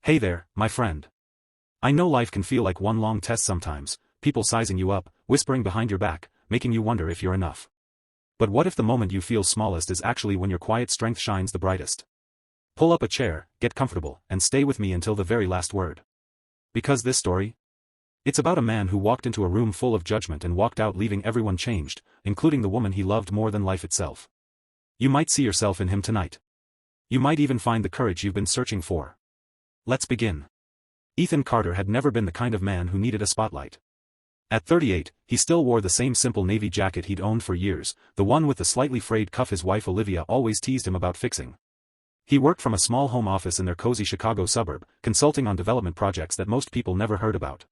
Hey there, my friend. I know life can feel like one long test sometimes, people sizing you up, whispering behind your back, making you wonder if you're enough. But what if the moment you feel smallest is actually when your quiet strength shines the brightest? Pull up a chair, get comfortable, and stay with me until the very last word. Because this story? It's about a man who walked into a room full of judgment and walked out leaving everyone changed, including the woman he loved more than life itself. You might see yourself in him tonight. You might even find the courage you've been searching for. Let's begin. Ethan Carter had never been the kind of man who needed a spotlight. At 38, he still wore the same simple navy jacket he'd owned for years, the one with the slightly frayed cuff his wife Olivia always teased him about fixing. He worked from a small home office in their cozy Chicago suburb, consulting on development projects that most people never heard about.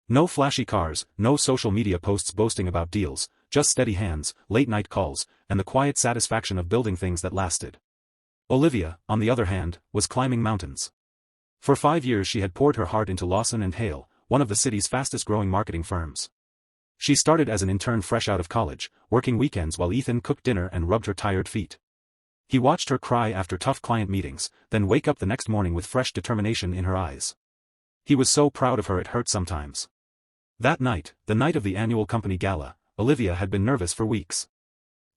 No flashy cars, no social media posts boasting about deals, just steady hands, late-night calls, and the quiet satisfaction of building things that lasted. Olivia, on the other hand, was climbing mountains. For 5 years she had poured her heart into Lawson & Hale, one of the city's fastest-growing marketing firms. She started as an intern fresh out of college, working weekends while Ethan cooked dinner and rubbed her tired feet. He watched her cry after tough client meetings, then wake up the next morning with fresh determination in her eyes. He was so proud of her it hurt sometimes. That night, the night of the annual company gala, Olivia had been nervous for weeks.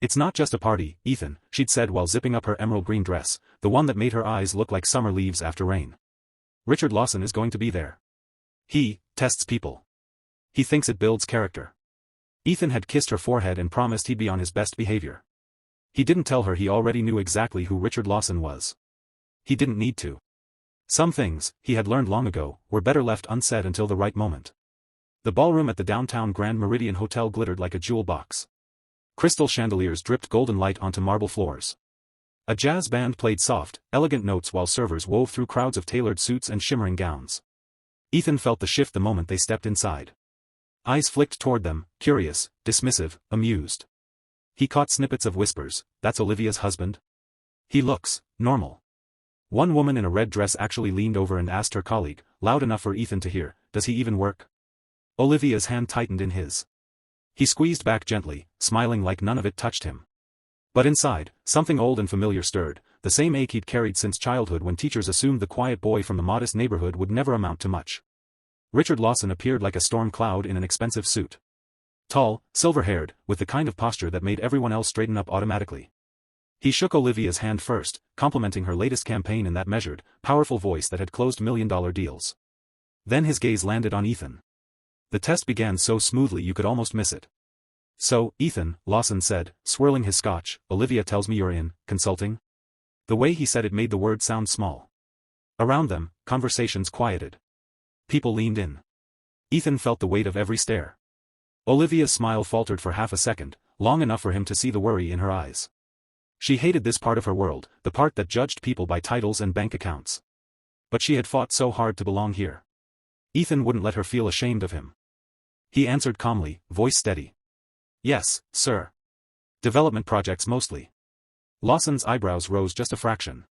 "It's not just a party, Ethan," she'd said while zipping up her emerald green dress, the one that made her eyes look like summer leaves after rain. "Richard Lawson is going to be there. He tests people. He thinks it builds character." Ethan had kissed her forehead and promised he'd be on his best behavior. He didn't tell her he already knew exactly who Richard Lawson was. He didn't need to. Some things, he had learned long ago, were better left unsaid until the right moment. The ballroom at the downtown Grand Meridian Hotel glittered like a jewel box. Crystal chandeliers dripped golden light onto marble floors. A jazz band played soft, elegant notes while servers wove through crowds of tailored suits and shimmering gowns. Ethan felt the shift the moment they stepped inside. Eyes flicked toward them, curious, dismissive, amused. He caught snippets of whispers. "That's Olivia's husband? He looks normal." One woman in a red dress actually leaned over and asked her colleague, loud enough for Ethan to hear, "Does he even work?" Olivia's hand tightened in his. He squeezed back gently, smiling like none of it touched him. But inside, something old and familiar stirred, the same ache he'd carried since childhood when teachers assumed the quiet boy from the modest neighborhood would never amount to much. Richard Lawson appeared like a storm cloud in an expensive suit. Tall, silver-haired, with the kind of posture that made everyone else straighten up automatically. He shook Olivia's hand first, complimenting her latest campaign in that measured, powerful voice that had closed million-dollar deals. Then his gaze landed on Ethan. The test began so smoothly you could almost miss it. "So, Ethan," Lawson said, swirling his scotch, "Olivia tells me you're in consulting?" The way he said it made the word sound small. Around them, conversations quieted. People leaned in. Ethan felt the weight of every stare. Olivia's smile faltered for half a second, long enough for him to see the worry in her eyes. She hated this part of her world, the part that judged people by titles and bank accounts. But she had fought so hard to belong here. Ethan wouldn't let her feel ashamed of him. He answered calmly, voice steady. "Yes, sir. Development projects mostly." Lawson's eyebrows rose just a fraction.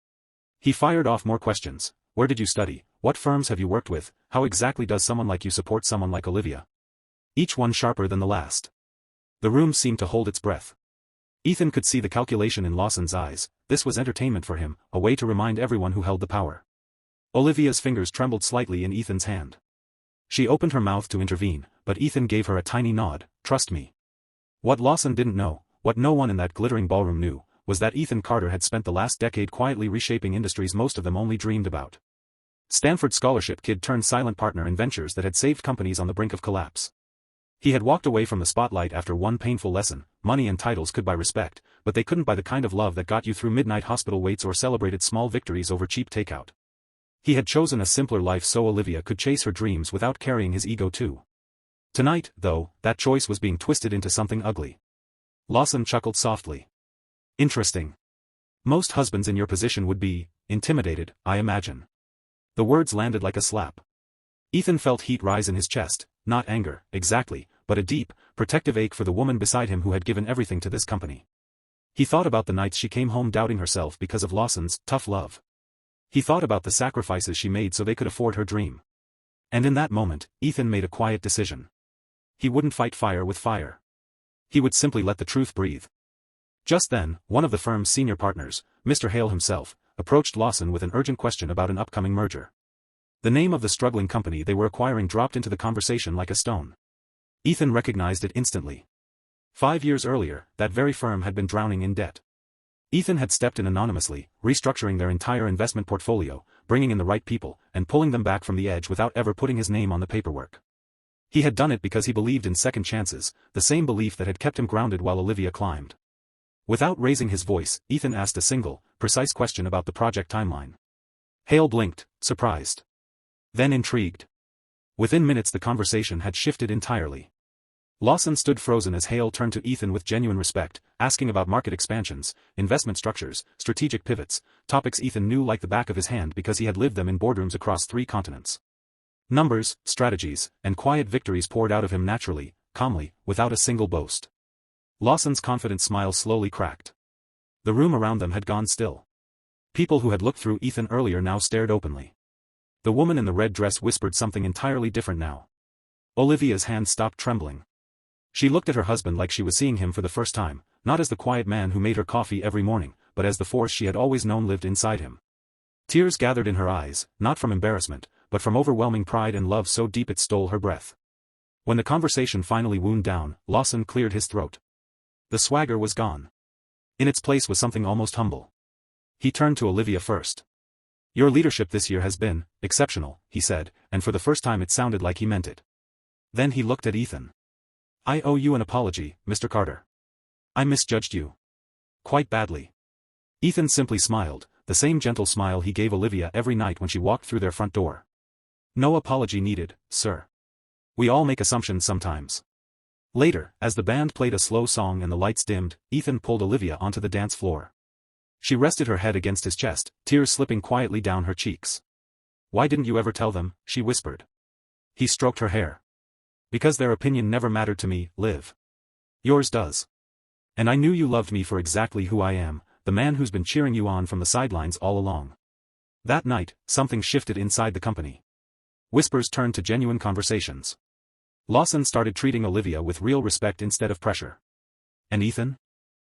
He fired off more questions. "Where did you study? What firms have you worked with? How exactly does someone like you support someone like Olivia?" Each one sharper than the last. The room seemed to hold its breath. Ethan could see the calculation in Lawson's eyes. This was entertainment for him, a way to remind everyone who held the power. Olivia's fingers trembled slightly in Ethan's hand. She opened her mouth to intervene, but Ethan gave her a tiny nod. "Trust me." What Lawson didn't know, what no one in that glittering ballroom knew, was that Ethan Carter had spent the last decade quietly reshaping industries most of them only dreamed about. Stanford scholarship kid turned silent partner in ventures that had saved companies on the brink of collapse. He had walked away from the spotlight after one painful lesson. Money and titles could buy respect, but they couldn't buy the kind of love that got you through midnight hospital waits or celebrated small victories over cheap takeout. He had chosen a simpler life so Olivia could chase her dreams without carrying his ego too. Tonight, though, that choice was being twisted into something ugly. Lawson chuckled softly. "Interesting. Most husbands in your position would be intimidated, I imagine." The words landed like a slap. Ethan felt heat rise in his chest, not anger, exactly, but a deep, protective ache for the woman beside him who had given everything to this company. He thought about the nights she came home doubting herself because of Lawson's tough love. He thought about the sacrifices she made so they could afford her dream. And in that moment, Ethan made a quiet decision. He wouldn't fight fire with fire. He would simply let the truth breathe. Just then, one of the firm's senior partners, Mr. Hale himself, approached Lawson with an urgent question about an upcoming merger. The name of the struggling company they were acquiring dropped into the conversation like a stone. Ethan recognized it instantly. 5 years earlier, that very firm had been drowning in debt. Ethan had stepped in anonymously, restructuring their entire investment portfolio, bringing in the right people, and pulling them back from the edge without ever putting his name on the paperwork. He had done it because he believed in second chances, the same belief that had kept him grounded while Olivia climbed. Without raising his voice, Ethan asked a single, precise question about the project timeline. Hale blinked, surprised. Then intrigued. Within minutes the conversation had shifted entirely. Lawson stood frozen as Hale turned to Ethan with genuine respect, asking about market expansions, investment structures, strategic pivots, topics Ethan knew like the back of his hand because he had lived them in boardrooms across 3 continents. Numbers, strategies, and quiet victories poured out of him naturally, calmly, without a single boast. Lawson's confident smile slowly cracked. The room around them had gone still. People who had looked through Ethan earlier now stared openly. The woman in the red dress whispered something entirely different now. Olivia's hand stopped trembling. She looked at her husband like she was seeing him for the first time, not as the quiet man who made her coffee every morning, but as the force she had always known lived inside him. Tears gathered in her eyes, not from embarrassment, but from overwhelming pride and love so deep it stole her breath. When the conversation finally wound down, Lawson cleared his throat. The swagger was gone. In its place was something almost humble. He turned to Olivia first. Your leadership this year has been exceptional, he said, and for the first time it sounded like he meant it. Then he looked at Ethan. I owe you an apology, Mr. Carter. I misjudged you. Quite badly. Ethan simply smiled, the same gentle smile he gave Olivia every night when she walked through their front door. No apology needed, sir. We all make assumptions sometimes. Later, as the band played a slow song and the lights dimmed, Ethan pulled Olivia onto the dance floor. She rested her head against his chest, tears slipping quietly down her cheeks. Why didn't you ever tell them, she whispered. He stroked her hair. Because their opinion never mattered to me, Liv. Yours does. And I knew you loved me for exactly who I am, the man who's been cheering you on from the sidelines all along. That night, something shifted inside the company. Whispers turned to genuine conversations. Lawson started treating Olivia with real respect instead of pressure. And Ethan?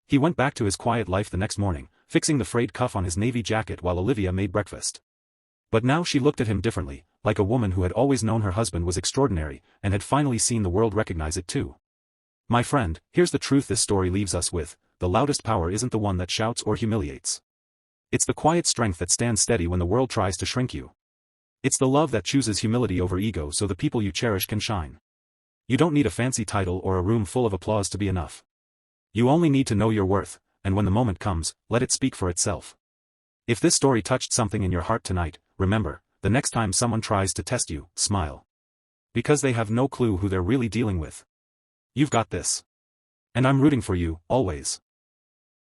He went back to his quiet life the next morning, fixing the frayed cuff on his navy jacket while Olivia made breakfast. But now she looked at him differently, like a woman who had always known her husband was extraordinary, and had finally seen the world recognize it too. My friend, here's the truth this story leaves us with: the loudest power isn't the one that shouts or humiliates. It's the quiet strength that stands steady when the world tries to shrink you. It's the love that chooses humility over ego so the people you cherish can shine. You don't need a fancy title or a room full of applause to be enough. You only need to know your worth, and when the moment comes, let it speak for itself. If this story touched something in your heart tonight, remember, the next time someone tries to test you, smile. Because they have no clue who they're really dealing with. You've got this. And I'm rooting for you, always.